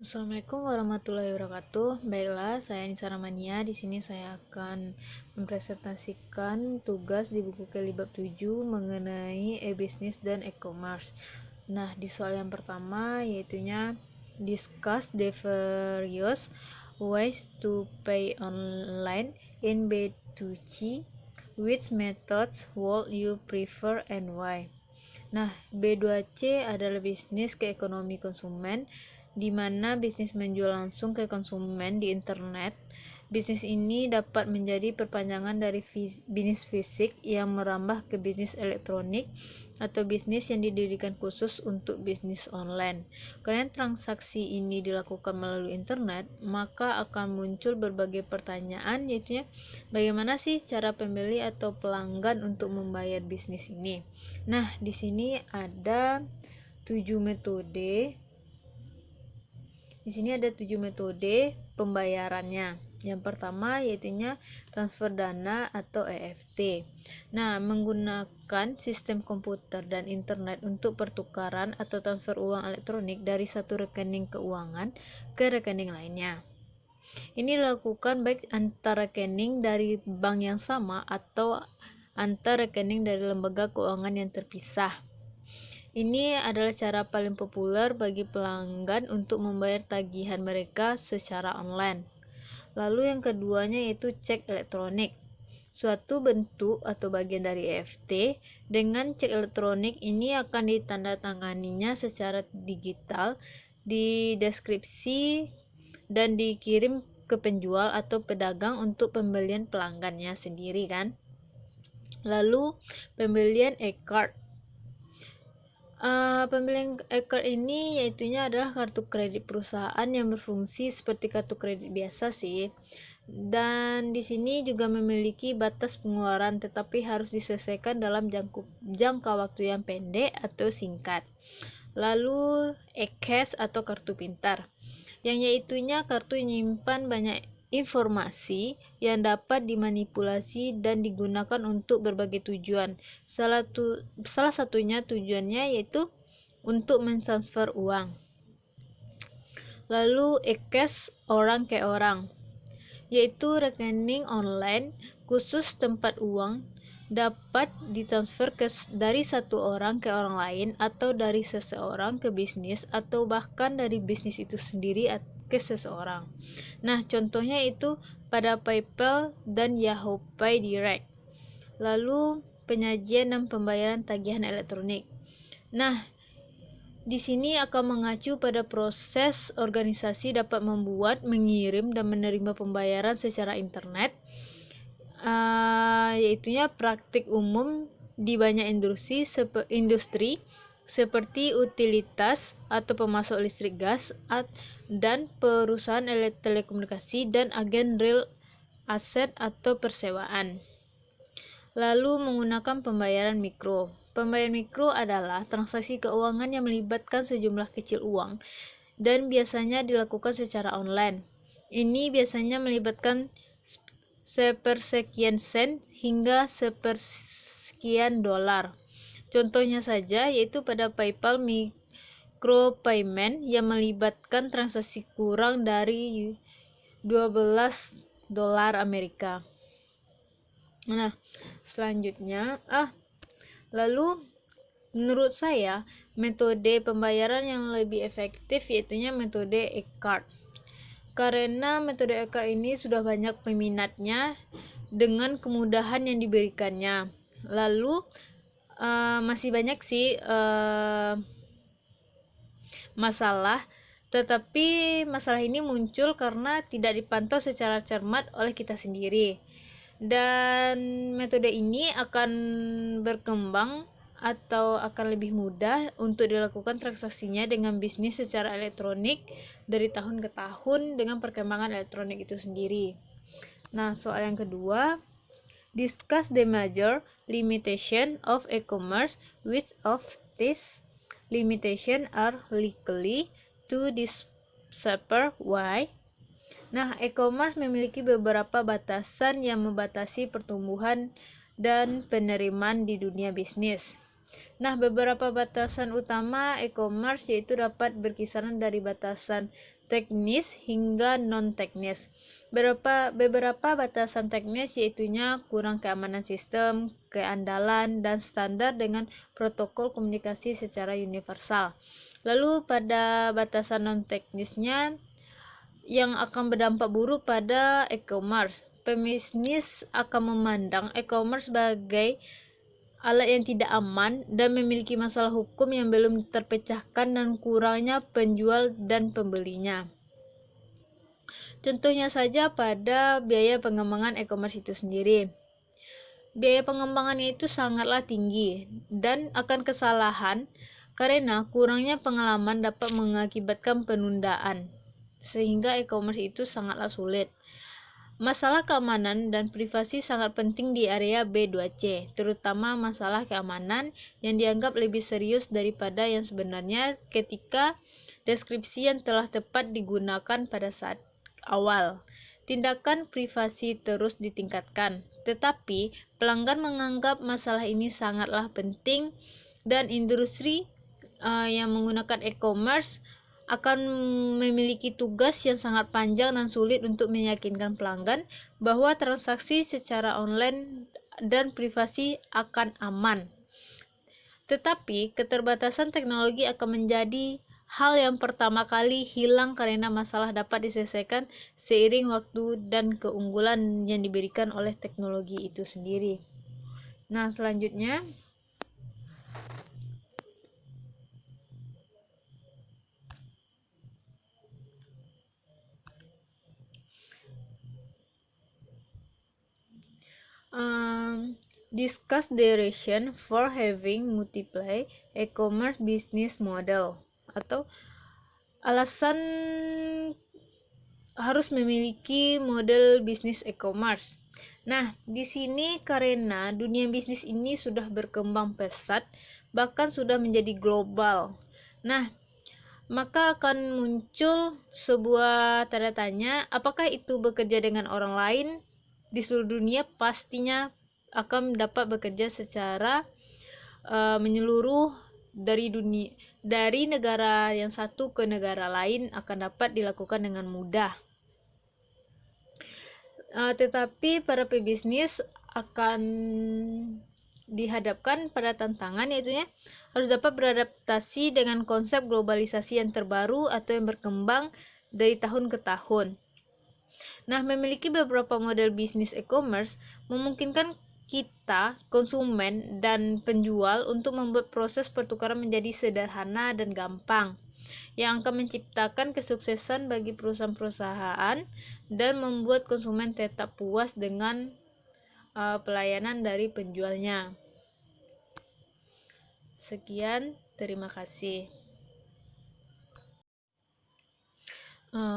Assalamualaikum warahmatullahi wabarakatuh. Baiklah, saya Nisa Ramania. Di sini saya akan mempresentasikan tugas di buku Kelly bab 7 mengenai e-business dan e-commerce. Nah, di soal yang pertama yaitunya discuss the various ways to pay online in B2C. Which methods would you prefer and why? Nah, B2C adalah bisnis ke ekonomi konsumen, di mana bisnis menjual langsung ke konsumen di internet. Bisnis ini dapat menjadi perpanjangan dari bisnis fisik yang merambah ke bisnis elektronik atau bisnis yang didirikan khusus untuk bisnis online. Karena transaksi ini dilakukan melalui internet, maka akan muncul berbagai pertanyaan, yaitu bagaimana sih cara pembeli atau pelanggan untuk membayar bisnis ini. Nah, di sini ada 7 metode. Di sini ada 7 metode pembayarannya. Yang pertama yaitunya transfer dana atau EFT. Nah, menggunakan sistem komputer dan internet untuk pertukaran atau transfer uang elektronik dari satu rekening keuangan ke rekening lainnya. Ini dilakukan baik antar rekening dari bank yang sama atau antar rekening dari lembaga keuangan yang terpisah. Ini adalah cara paling populer bagi pelanggan untuk membayar tagihan mereka secara online. Lalu yang keduanya yaitu cek elektronik. Suatu bentuk atau bagian dari EFT. Dengan cek elektronik ini akan ditandatanganinya secara digital, dideskripsi dan dikirim ke penjual atau pedagang untuk pembelian pelanggannya sendiri kan. Lalu pembelian e-card. Pembelian e-card ini yaitunya adalah kartu kredit perusahaan yang berfungsi seperti kartu kredit biasa sih. Dan di sini juga memiliki batas pengeluaran tetapi harus diselesaikan dalam jangka waktu yang pendek atau singkat. Lalu e-cash atau kartu pintar, yang yaitunya kartu menyimpan banyak informasi yang dapat dimanipulasi dan digunakan untuk berbagai tujuan. Salah satunya tujuannya yaitu untuk mentransfer uang. Lalu e-cash orang ke orang, yaitu rekening online khusus tempat uang dapat ditransfer dari satu orang ke orang lain atau dari seseorang ke bisnis atau bahkan dari bisnis itu sendiri ke seseorang. Nah, contohnya itu pada PayPal dan Yahoo Pay Direct. Lalu penyajian dan pembayaran tagihan elektronik. Nah, di sini akan mengacu pada proses organisasi dapat membuat, mengirim, dan menerima pembayaran secara internet, yaitunya praktik umum di banyak industri seperti utilitas atau pemasok listrik gas dan perusahaan telekomunikasi dan agen real aset atau persewaan. Lalu menggunakan pembayaran mikro. Pembayaran mikro adalah transaksi keuangan yang melibatkan sejumlah kecil uang dan biasanya dilakukan secara online. Ini biasanya melibatkan sepersekian sen hingga sepersekian dolar. Contohnya saja yaitu pada PayPal micropayment yang melibatkan transaksi kurang dari 12 dolar Amerika. Nah, selanjutnya lalu menurut saya metode pembayaran yang lebih efektif yaitunya metode e-card. Karena metode e-card ini sudah banyak peminatnya dengan kemudahan yang diberikannya. Lalu masih banyak sih masalah, tetapi masalah ini muncul karena tidak dipantau secara cermat oleh kita sendiri. Dan metode ini akan berkembang atau akan lebih mudah untuk dilakukan transaksinya dengan bisnis secara elektronik dari tahun ke tahun dengan perkembangan elektronik itu sendiri. Nah, soal yang kedua, discuss the major limitation of e-commerce. Which of these limitations are likely to disappear? Why? Nah, e-commerce memiliki beberapa batasan yang membatasi pertumbuhan dan penerimaan di dunia bisnis. Nah, beberapa batasan utama e-commerce yaitu dapat berkisaran dari batasan teknis hingga non-teknis. Beberapa batasan teknis yaitunya kurang keamanan sistem, keandalan, dan standar dengan protokol komunikasi secara universal. Lalu pada batasan non-teknisnya yang akan berdampak buruk pada e-commerce. Pebisnis akan memandang e-commerce sebagai alat yang tidak aman dan memiliki masalah hukum yang belum terpecahkan dan kurangnya penjual dan pembelinya. Contohnya saja pada biaya pengembangan e-commerce itu sendiri. Biaya pengembangannya itu sangatlah tinggi dan akan kesalahan karena kurangnya pengalaman dapat mengakibatkan penundaan, sehingga e-commerce itu sangatlah sulit. Masalah keamanan dan privasi sangat penting di area B2C, terutama masalah keamanan yang dianggap lebih serius daripada yang sebenarnya ketika deskripsi yang telah tepat digunakan pada saat awal. Tindakan privasi terus ditingkatkan, tetapi pelanggan menganggap masalah ini sangatlah penting dan industri yang menggunakan e-commerce akan memiliki tugas yang sangat panjang dan sulit untuk meyakinkan pelanggan bahwa transaksi secara online dan privasi akan aman. Tetapi, keterbatasan teknologi akan menjadi hal yang pertama kali hilang karena masalah dapat diselesaikan seiring waktu dan keunggulan yang diberikan oleh teknologi itu sendiri. Nah, selanjutnya discuss the reason for having multiple e-commerce business model, atau alasan harus memiliki model bisnis e-commerce. Nah, di sini karena dunia bisnis ini sudah berkembang pesat, bahkan sudah menjadi global. Nah, maka akan muncul sebuah tanda tanya, apakah itu bekerja dengan orang lain di seluruh dunia? Pastinya akan dapat bekerja secara menyeluruh dari negara yang satu ke negara lain akan dapat dilakukan dengan mudah. Tetapi para pebisnis akan dihadapkan pada tantangan, yaitu harus dapat beradaptasi dengan konsep globalisasi yang terbaru atau yang berkembang dari tahun ke tahun. Nah, memiliki beberapa model bisnis e-commerce memungkinkan kita, konsumen, dan penjual untuk membuat proses pertukaran menjadi sederhana dan gampang, yang akan menciptakan kesuksesan bagi perusahaan-perusahaan dan membuat konsumen tetap puas dengan pelayanan dari penjualnya. Sekian, terima kasih.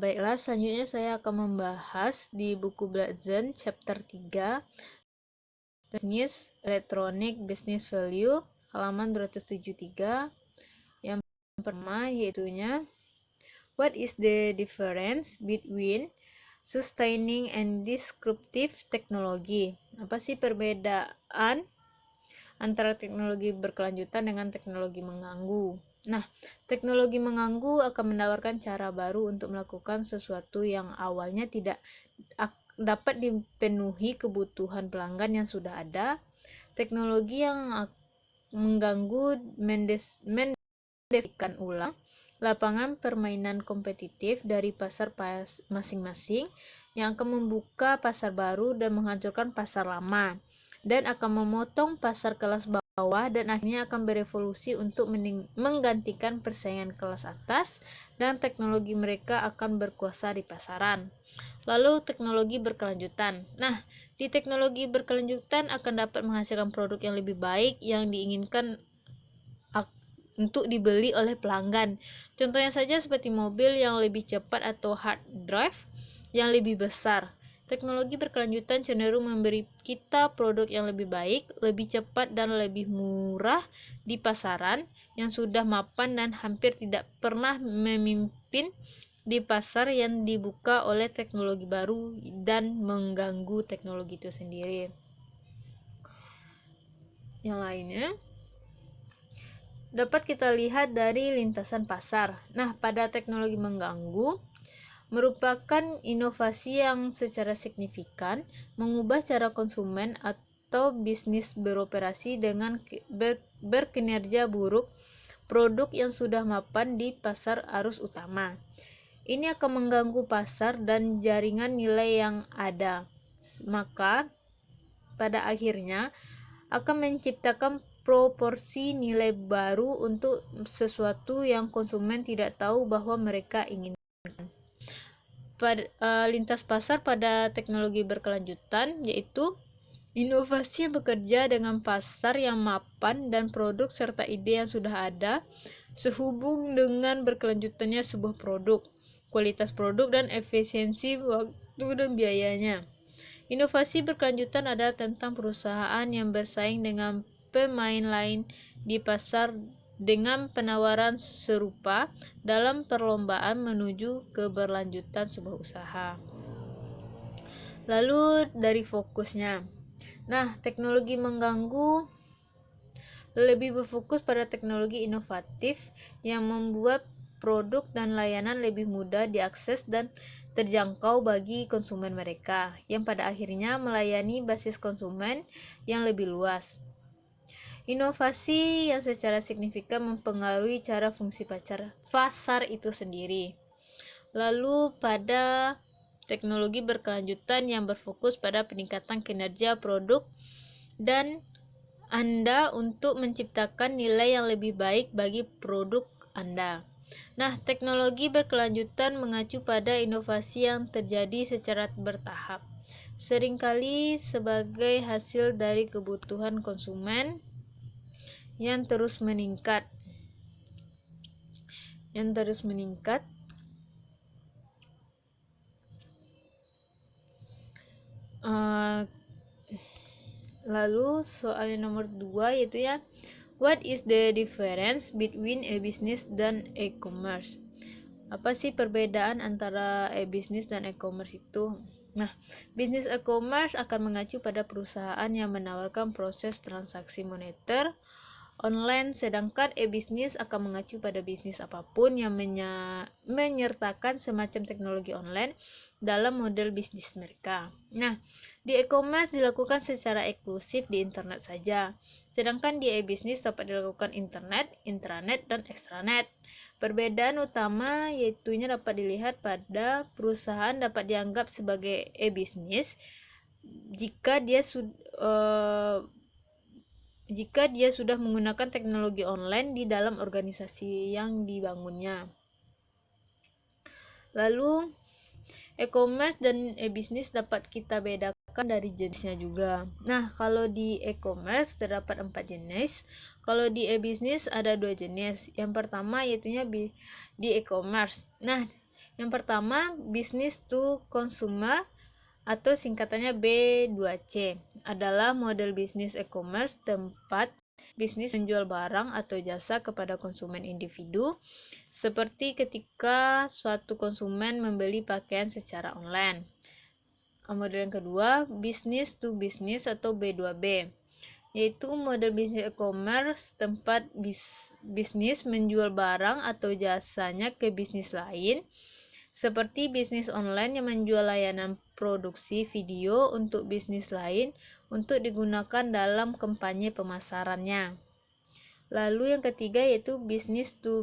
Baiklah, selanjutnya saya akan membahas di buku Blatzen chapter 3 Bisnis Electronic Business Value halaman 273. Yang pertama yaitunya what is the difference between sustaining and disruptive technology? Apa sih perbedaan antara teknologi berkelanjutan dengan teknologi mengganggu? Nah, teknologi mengganggu akan menawarkan cara baru untuk melakukan sesuatu yang awalnya tidak dapat dipenuhi kebutuhan pelanggan yang sudah ada. Teknologi yang mengganggu mendefinisikan ulang lapangan permainan kompetitif dari pasar masing-masing yang akan membuka pasar baru dan menghancurkan pasar lama, dan akan memotong pasar kelas bawah dan akhirnya akan berevolusi untuk menggantikan persaingan kelas atas, dan teknologi mereka akan berkuasa di pasaran. Lalu teknologi berkelanjutan. Nah, di teknologi berkelanjutan akan dapat menghasilkan produk yang lebih baik yang diinginkan untuk dibeli oleh pelanggan. Contohnya saja seperti mobil yang lebih cepat atau hard drive yang lebih besar. Teknologi berkelanjutan cenderung memberi kita produk yang lebih baik, lebih cepat, dan lebih murah di pasaran yang sudah mapan dan hampir tidak pernah memimpin di pasar yang dibuka oleh teknologi baru dan mengganggu teknologi itu sendiri. Yang lainnya, dapat kita lihat dari lintasan pasar. Nah, pada teknologi mengganggu merupakan inovasi yang secara signifikan mengubah cara konsumen atau bisnis beroperasi dengan berkinerja buruk produk yang sudah mapan di pasar arus utama. Ini akan mengganggu pasar dan jaringan nilai yang ada. Maka, pada akhirnya akan menciptakan proporsi nilai baru untuk sesuatu yang konsumen tidak tahu bahwa mereka ingin. Lintas pasar pada teknologi berkelanjutan yaitu inovasi yang bekerja dengan pasar yang mapan dan produk serta ide yang sudah ada sehubung dengan berkelanjutannya sebuah produk, kualitas produk dan efisiensi waktu dan biayanya. Inovasi berkelanjutan adalah tentang perusahaan yang bersaing dengan pemain lain di pasar dengan penawaran serupa dalam perlombaan menuju keberlanjutan sebuah usaha. Lalu dari fokusnya. Nah, teknologi mengganggu lebih berfokus pada teknologi inovatif yang membuat produk dan layanan lebih mudah diakses dan terjangkau bagi konsumen mereka, yang pada akhirnya melayani basis konsumen yang lebih luas. Inovasi yang secara signifikan mempengaruhi cara fungsi pasar itu sendiri. Lalu pada teknologi berkelanjutan yang berfokus pada peningkatan kinerja produk dan Anda untuk menciptakan nilai yang lebih baik bagi produk Anda. Nah, teknologi berkelanjutan mengacu pada inovasi yang terjadi secara bertahap, seringkali sebagai hasil dari kebutuhan konsumen yang terus meningkat. Lalu soal yang nomor 2 yaitu ya, what is the difference between a business dan e-commerce? Apa sih perbedaan antara e-business dan e-commerce itu? Nah, bisnis e-commerce akan mengacu pada perusahaan yang menawarkan proses transaksi moneter online, sedangkan e-business akan mengacu pada bisnis apapun yang menyertakan semacam teknologi online dalam model bisnis mereka. Nah, di e-commerce dilakukan secara eksklusif di internet saja, sedangkan di e-business dapat dilakukan internet, intranet, dan extranet. Perbedaan utama yaitunya dapat dilihat pada perusahaan dapat dianggap sebagai e-business jika dia sudah menggunakan teknologi online di dalam organisasi yang dibangunnya. Lalu, e-commerce dan e-business dapat kita bedakan dari jenisnya juga. Nah, kalau di e-commerce terdapat 4 jenis. Kalau di e-business ada 2 jenis. Yang pertama yaitunya di e-commerce. Nah, yang pertama business to consumer atau singkatannya B2C adalah model bisnis e-commerce, tempat bisnis menjual barang atau jasa kepada konsumen individu, seperti ketika suatu konsumen membeli pakaian secara online. Model yang kedua, business to business atau B2B, yaitu model bisnis e-commerce, tempat bisnis menjual barang atau jasanya ke bisnis lain, seperti bisnis online yang menjual layanan produksi video untuk bisnis lain untuk digunakan dalam kampanye pemasarannya. Lalu yang ketiga yaitu business to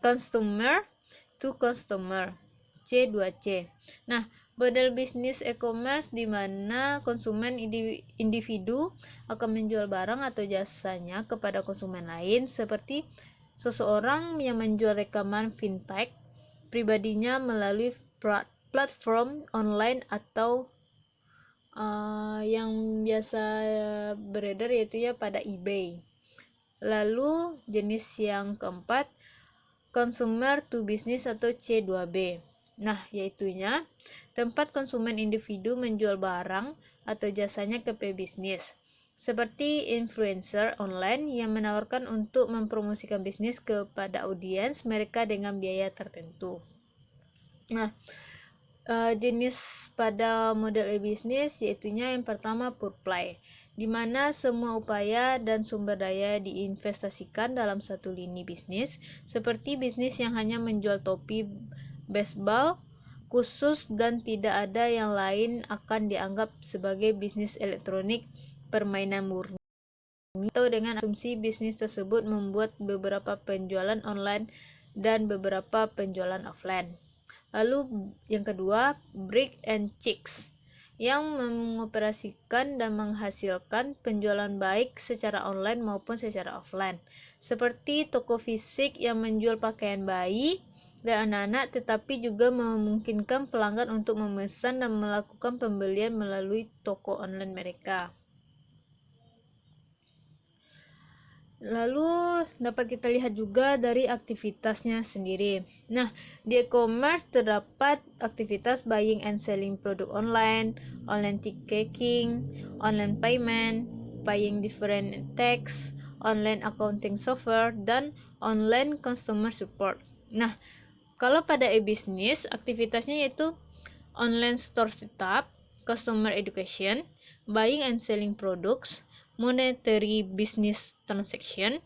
consumer C2C. Nah, model bisnis e-commerce di mana konsumen individu akan menjual barang atau jasanya kepada konsumen lain, seperti seseorang yang menjual rekaman fintech pribadinya melalui platform online atau yang biasa beredar yaitu ya pada eBay. Lalu jenis yang keempat, consumer to business atau C2B. Nah, yaitunya tempat konsumen individu menjual barang atau jasanya ke pebisnis, seperti influencer online yang menawarkan untuk mempromosikan bisnis kepada audiens mereka dengan biaya tertentu. Nah, jenis pada model e-bisnis yaitunya yang pertama pure play. di mana semua upaya dan sumber daya diinvestasikan dalam satu lini bisnis, seperti bisnis yang hanya menjual topi baseball khusus dan tidak ada yang lain akan dianggap sebagai bisnis elektronik permainan murni, atau dengan asumsi bisnis tersebut membuat beberapa penjualan online dan beberapa penjualan offline. Lalu yang kedua, Brick and Chicks, yang mengoperasikan dan menghasilkan penjualan baik secara online maupun secara offline, seperti toko fisik yang menjual pakaian bayi dan anak-anak, tetapi juga memungkinkan pelanggan untuk memesan dan melakukan pembelian melalui toko online mereka. Lalu dapat kita lihat juga dari aktivitasnya sendiri. Nah, di e-commerce terdapat aktivitas buying and selling produk online, online ticketing, online payment, buying different tax, online accounting software, dan online customer support. Nah, kalau pada e-business, aktivitasnya yaitu online store setup, customer education, buying and selling products, monetary business transaction,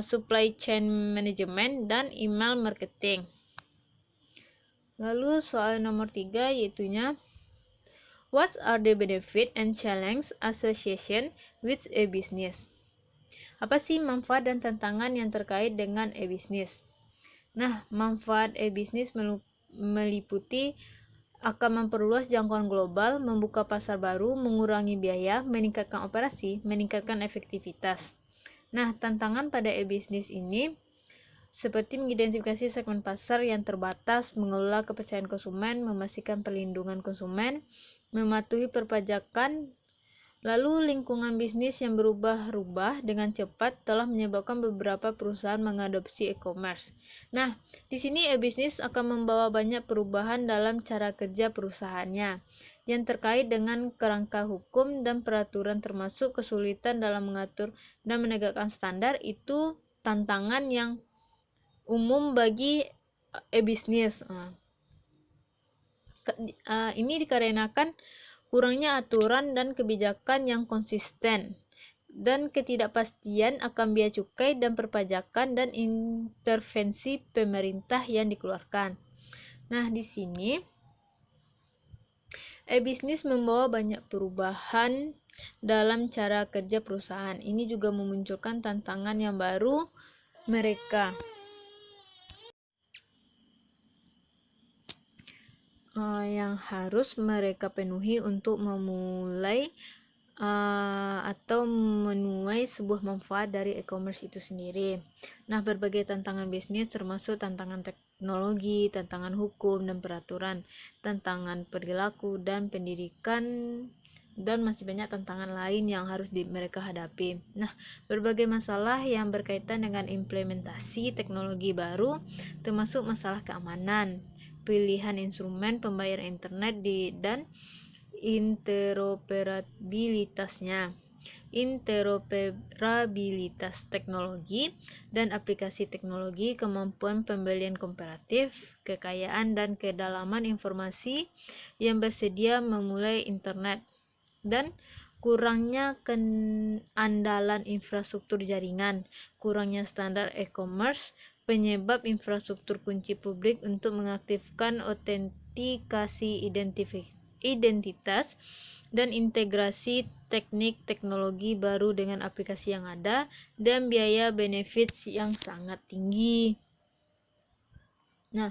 supply chain management, dan email marketing. Lalu soal nomor 3 yaitunya, what are the benefit and challenge association with a business? Apa sih manfaat dan tantangan yang terkait dengan e-business? Nah, manfaat e-business meliputi akan memperluas jangkauan global, membuka pasar baru, mengurangi biaya, meningkatkan operasi, meningkatkan efektivitas. Nah, tantangan pada e-business ini seperti mengidentifikasi segmen pasar yang terbatas, mengelola kepercayaan konsumen, memastikan perlindungan konsumen, mematuhi perpajakan. Lalu lingkungan bisnis yang berubah-ubah dengan cepat telah menyebabkan beberapa perusahaan mengadopsi e-commerce. Nah, di sini e-bisnis akan membawa banyak perubahan dalam cara kerja perusahaannya yang terkait dengan kerangka hukum dan peraturan, termasuk kesulitan dalam mengatur dan menegakkan standar. Itu tantangan yang umum bagi e-bisnis. Ini dikarenakan kurangnya aturan dan kebijakan yang konsisten, dan ketidakpastian akan biaya cukai dan perpajakan, dan intervensi pemerintah yang dikeluarkan. Nah, di sini e-bisnis membawa banyak perubahan dalam cara kerja perusahaan. Ini juga memunculkan tantangan yang baru mereka. Yang harus mereka penuhi untuk memulai atau menuai sebuah manfaat dari e-commerce itu sendiri. Nah, berbagai tantangan bisnis termasuk tantangan teknologi, tantangan hukum dan peraturan, tantangan perilaku dan pendidikan, dan masih banyak tantangan lain yang harus mereka hadapi. Nah, berbagai masalah yang berkaitan dengan implementasi teknologi baru, termasuk masalah keamanan, pilihan instrumen pembayaran internet dan interoperabilitasnya, interoperabilitas teknologi dan aplikasi teknologi, kemampuan pembelian komparatif, kekayaan dan kedalaman informasi yang bersedia memulai internet, dan kurangnya keandalan infrastruktur jaringan, kurangnya standar e-commerce, penyebab infrastruktur kunci publik untuk mengaktifkan autentikasi identitas, dan integrasi teknik teknologi baru dengan aplikasi yang ada, dan biaya benefits yang sangat tinggi. Nah,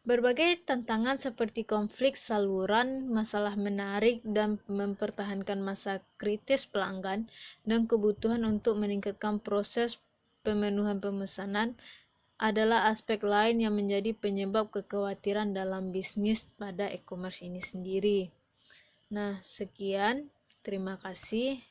berbagai tantangan seperti konflik saluran, masalah menarik dan mempertahankan masa kritis pelanggan, dan kebutuhan untuk meningkatkan proses pemenuhan pemesanan adalah aspek lain yang menjadi penyebab kekhawatiran dalam bisnis pada e-commerce ini sendiri. Nah, sekian. Terima kasih.